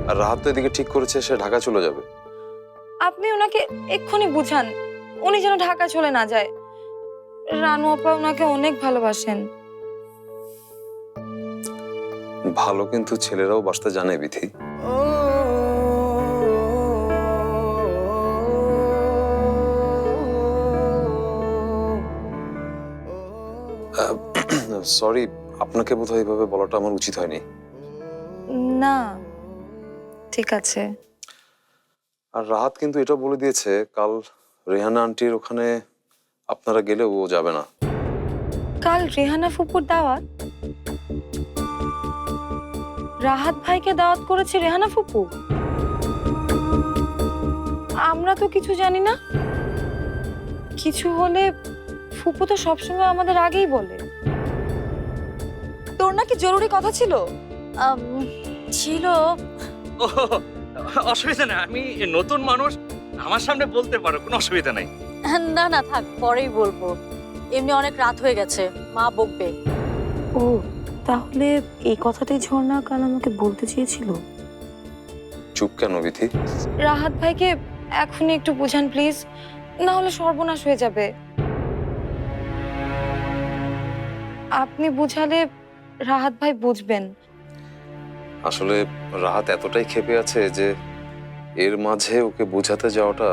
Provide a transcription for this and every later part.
আর রাহাত তো এদিকে ঠিক করেছে সে ঢাকা চলে যাবে। আপনি ওনাকে এক্ষুনি বুঝান, উনি যেন ঢাকা চলে না যায়। রানু আপা ওনাকে অনেক ভালোবাসেন। ভালো কিন্তু ছেলেরাও বাসতে জানে বিথি। সরি, আপনাকে বোধহয় এইভাবে বলাটা আমার উচিত হয়নি। না, ঠিক আছে। আর রাহাত কিন্তু এটা বলে দিয়েছে কাল রেহানা আন্টির ওখানে আপনারা গেলেও ও যাবে না। কাল রেহানা ফুপুর দাওয়াত? রাহাত ভাইকে দাওয়াত করেছে রেহানা ফুপু? আমরা তো কিছু জানি না। কিছু হলে ফুপু তো সবসময় আমাদের আগেই বলে। তোর নাকি জরুরি কথা ছিল? ছিল। অসুবিধা নেই, আমি নতুন মানুষ, আমার সামনে বলতে পারো, কোনো অসুবিধা নাই। না না থাক, পরেই বলবো। এমনি অনেক রাত হয়ে গেছে, মা বকবে। ও তাহলে এই কথাটাই ঝর্ণা কাল আমাকে বলতে চেয়েছিল। চুপ কেন বিথি? রাহাত ভাইকে এখনই একটু বুঝান প্লিজ, না হলে সর্বনাশ হয়ে যাবে। আপনি বুঝালে রাহাত ভাই বুঝবেন। আসলে রাহাত এতটাই ক্ষেপে আছে যে এর মাঝে ওকে বোঝাতে যাওয়াটা।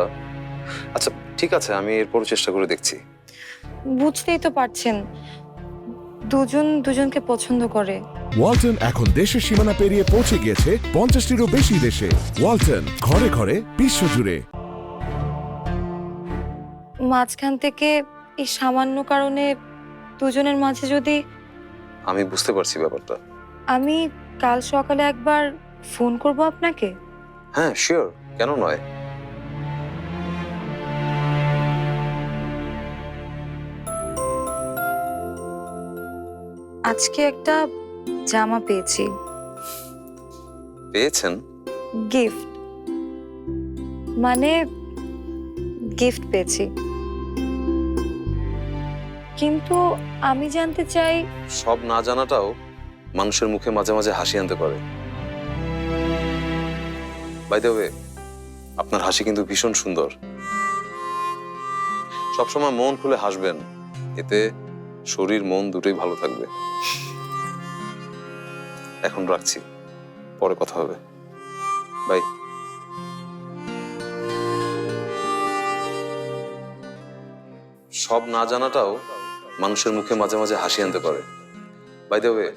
আচ্ছা ঠিক আছে, আমি এরপর চেষ্টা করে দেখছি। বুঝতেই তো পারছেন, দুজন দুজনকে পছন্দ করে। ওয়ালটন এখন দেশের সীমানা পেরিয়ে পৌঁছে গিয়েছে 50টিরও বেশি দেশে। ওয়ালটন, ঘরে ঘরে বিশ্বজুড়ে। মাঝখান থেকে এই সামান্য কারণে দুজনের মাঝে যদি। আমি বুঝতে পারছি ব্যাপারটা। আমি কাল সকালে একবার ফোন করব আপনাকে। হ্যাঁ শিওর, কেন নয়। আজকে একটা জামা পেয়েছি। পেয়েছেন? গিফট, মানে গিফট পেয়েছি। কিন্তু আমি জানতে চাই। সব না জানাটাও মানুষের মুখে মাঝে মাঝে হাসি আনতে পারে। বাই দ্য ওয়ে, আপনার হাসি কিন্তু ভীষণ সুন্দর। সবসময় মন খুলে হাসবেন, এতে শরীর মন দুটোই ভালো থাকবে। এখন রাখছি, পরে কথা হবে। বাই। সব না জানাটাও মানুষের মুখে মাঝে মাঝে হাসি আনতে পারে। বাই দ্য ওয়ে,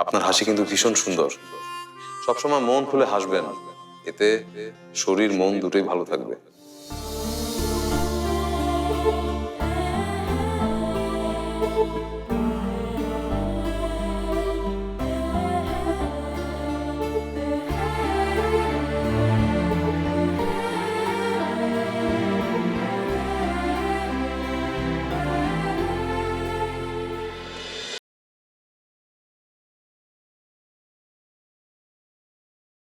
আপনার হাসি কিন্তু ভীষণ সুন্দর। সবসময় মন খুলে হাসবেন, এতে শরীর মন দুটোই ভালো থাকবে।